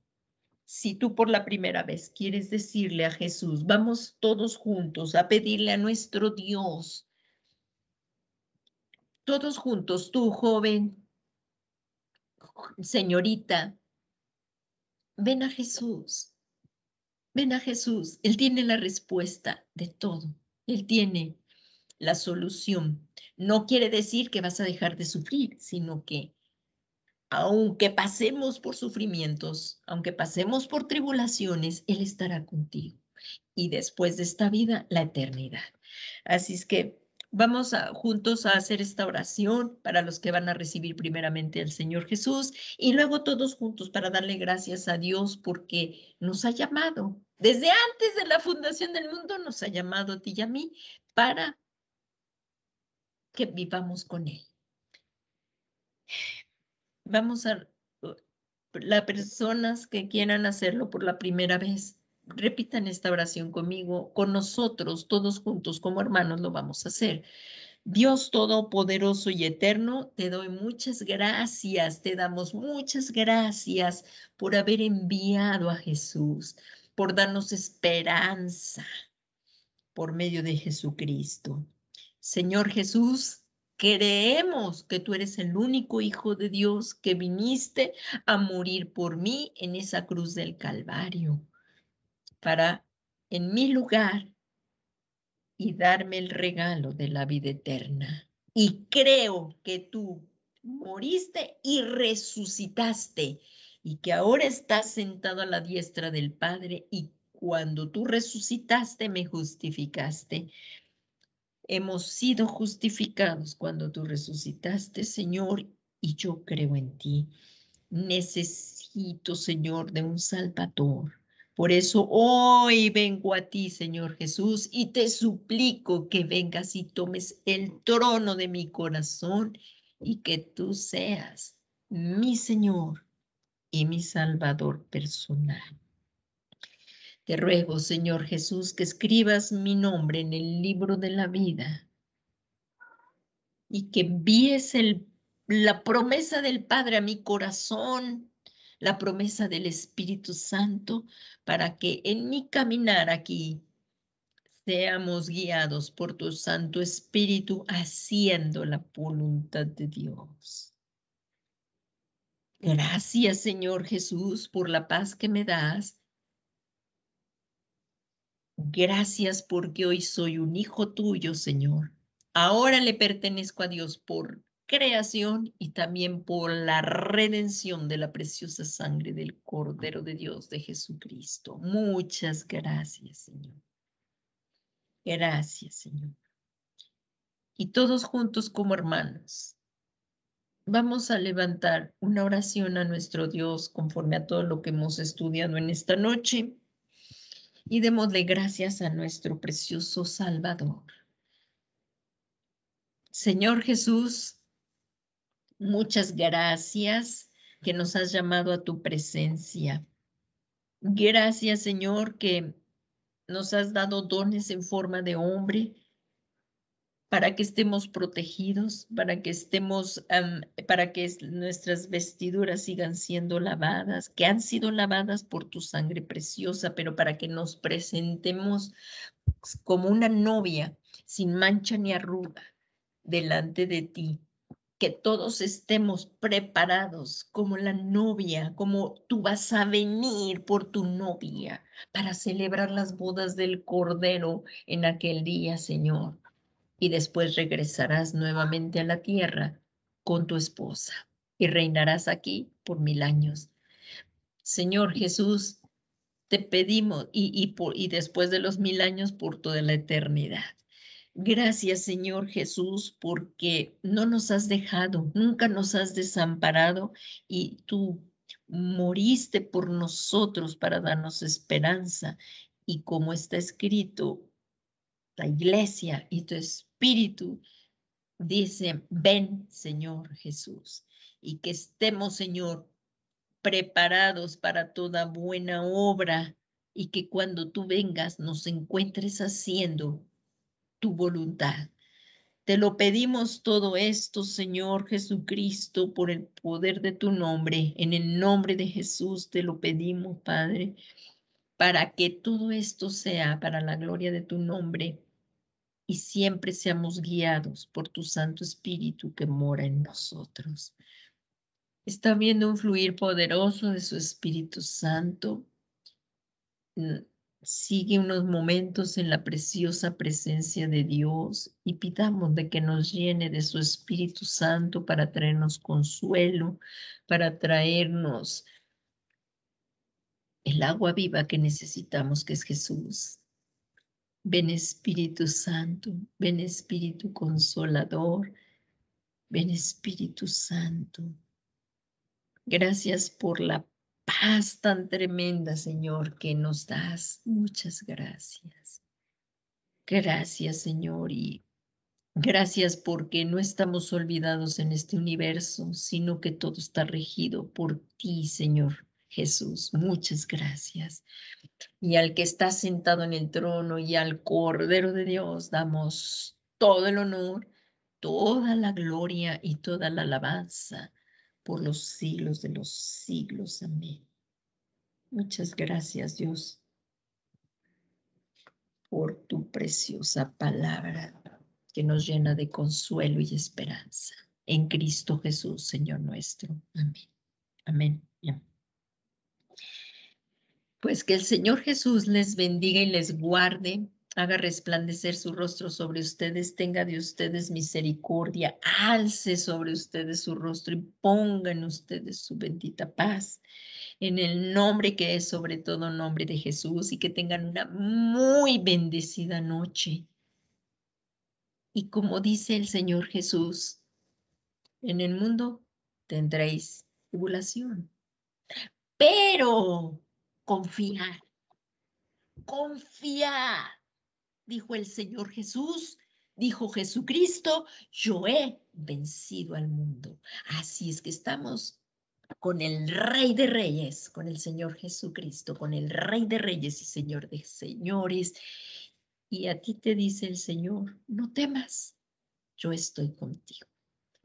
Si tú por la primera vez quieres decirle a Jesús, vamos todos juntos a pedirle a nuestro Dios, todos juntos, tú joven, señorita, ven a Jesús, ven a Jesús. Él tiene la respuesta de todo, Él tiene la solución. No quiere decir que vas a dejar de sufrir, sino que aunque pasemos por sufrimientos, aunque pasemos por tribulaciones, Él estará contigo. Y después de esta vida, la eternidad. Así es que vamos juntos a hacer esta oración para los que van a recibir primeramente al Señor Jesús y luego todos juntos para darle gracias a Dios porque nos ha llamado. Desde antes de la fundación del mundo nos ha llamado a ti y a mí para que vivamos con Él. vamos a, las personas que quieran hacerlo por la primera vez, repitan esta oración conmigo, con nosotros, todos juntos como hermanos lo vamos a hacer. Dios Todopoderoso y Eterno, te doy muchas gracias, te damos muchas gracias por haber enviado a Jesús, por darnos esperanza por medio de Jesucristo. Señor Jesús, creemos que tú eres el único Hijo de Dios que viniste a morir por mí en esa cruz del Calvario, para en mi lugar y darme el regalo de la vida eterna. Y creo que tú moriste y resucitaste y que ahora estás sentado a la diestra del Padre y cuando tú resucitaste me justificaste. Hemos sido justificados cuando tú resucitaste, Señor, y yo creo en ti. Necesito, Señor, de un Salvador. Por eso hoy vengo a ti, Señor Jesús, y te suplico que vengas y tomes el trono de mi corazón y que tú seas mi Señor y mi Salvador personal. Te ruego, Señor Jesús, que escribas mi nombre en el libro de la vida y que envíes la promesa del Padre a mi corazón, la promesa del Espíritu Santo, para que en mi caminar aquí seamos guiados por tu Santo Espíritu haciendo la voluntad de Dios. Gracias, Señor Jesús, por la paz que me das. Gracias porque hoy soy un hijo tuyo, Señor. Ahora le pertenezco a Dios por creación y también por la redención de la preciosa sangre del Cordero de Dios, de Jesucristo. Muchas gracias, Señor. Gracias, Señor. Y todos juntos como hermanos, vamos a levantar una oración a nuestro Dios conforme a todo lo que hemos estudiado en esta noche y démosle gracias a nuestro precioso Salvador. Señor Jesús, muchas gracias que nos has llamado a tu presencia. Gracias, Señor, que nos has dado dones en forma de hombre para que estemos protegidos, para que nuestras vestiduras sigan siendo lavadas, que han sido lavadas por tu sangre preciosa, pero para que nos presentemos como una novia sin mancha ni arruga delante de ti. Que todos estemos preparados como la novia, como tú vas a venir por tu novia para celebrar las bodas del Cordero en aquel día, Señor. Y después regresarás nuevamente a la tierra con tu esposa y reinarás aquí por 1000 años. Señor Jesús, te pedimos y después de los 1000 años por toda la eternidad. Gracias, Señor Jesús, porque no nos has dejado, nunca nos has desamparado y tú moriste por nosotros para darnos esperanza. Y como está escrito, la iglesia y tu espíritu dice, ven, Señor Jesús, y que estemos, Señor, preparados para toda buena obra y que cuando tú vengas nos encuentres haciendo tu voluntad. Te lo pedimos todo esto, Señor Jesucristo, por el poder de tu nombre. En el nombre de Jesús te lo pedimos, Padre, para que todo esto sea para la gloria de tu nombre y siempre seamos guiados por tu Santo Espíritu que mora en nosotros. Está viendo un fluir poderoso de su Espíritu Santo. Sigue unos momentos en la preciosa presencia de Dios y pidamos de que nos llene de su Espíritu Santo para traernos consuelo, para traernos el agua viva que necesitamos, que es Jesús. Ven Espíritu Santo, ven Espíritu Consolador, ven Espíritu Santo. Gracias por la paz tan tremenda, Señor, que nos das. Muchas gracias. Gracias, Señor, y Gracias porque no estamos olvidados en este universo, sino que todo está regido por ti, Señor Jesús. Muchas gracias. Y al que está sentado en el trono y al Cordero de Dios damos todo el honor, toda la gloria y toda la alabanza por los siglos de los siglos. Amén. Muchas gracias, Dios, por tu preciosa palabra que nos llena de consuelo y esperanza. En Cristo Jesús, Señor nuestro. Amén. Amén. Amén. Pues que el Señor Jesús les bendiga y les guarde, haga resplandecer su rostro sobre ustedes, tenga de ustedes misericordia, alce sobre ustedes su rostro y ponga en ustedes su bendita paz. En el nombre que es sobre todo nombre de Jesús, y que tengan una muy bendecida noche. Y como dice el Señor Jesús, en el mundo tendréis tribulación, pero confiad, confiad, dijo el Señor Jesús, dijo Jesucristo, yo he vencido al mundo. Así es que estamos con el Rey de Reyes, con el Señor Jesucristo, con el Rey de Reyes y Señor de Señores. Y a ti te dice el Señor, no temas, yo estoy contigo.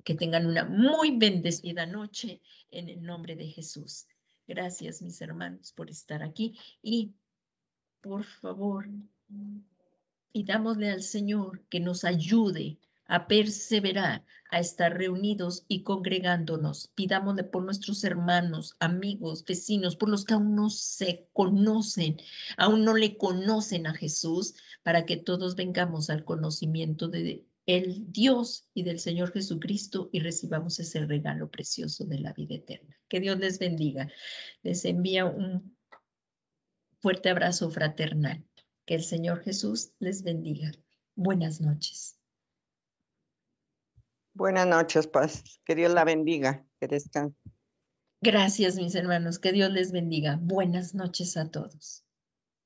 Que tengan una muy bendecida noche en el nombre de Jesús. Gracias, mis hermanos, por estar aquí. Y, por favor, pidámosle al Señor que nos ayude a perseverar, a estar reunidos y congregándonos. Pidámosle por nuestros hermanos, amigos, vecinos, por los que aún no se conocen, aún no le conocen a Jesús, para que todos vengamos al conocimiento de el Dios y del Señor Jesucristo y recibamos ese regalo precioso de la vida eterna. Que Dios les bendiga. Les envía un fuerte abrazo fraternal. Que el Señor Jesús les bendiga. Buenas noches. Buenas noches, Paz. Que Dios la bendiga. Que descanse. Gracias, mis hermanos. Que Dios les bendiga. Buenas noches a todos.